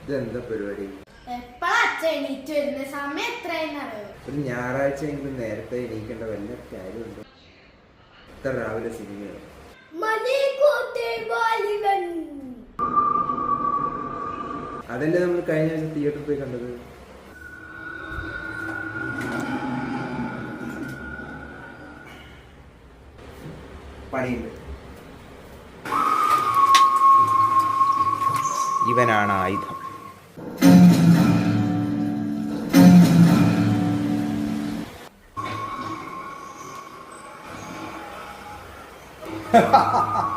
ഇതെന്താ പരിപാടി? ഒരു ഞായറാഴ്ച എങ്കിലും നേരത്തെ എണീക്കേണ്ട വല്ല കാര്യമുണ്ടോ? ഇത്ര രാവിലെ സിനിമയോ? അതല്ലേ നമ്മൾ കഴിഞ്ഞ ആഴ്ച തിയേറ്ററിൽ പോയി കണ്ടത്. പണിയുണ്ട്. ഇവനാണ് ആയുധം. Ha ha ha!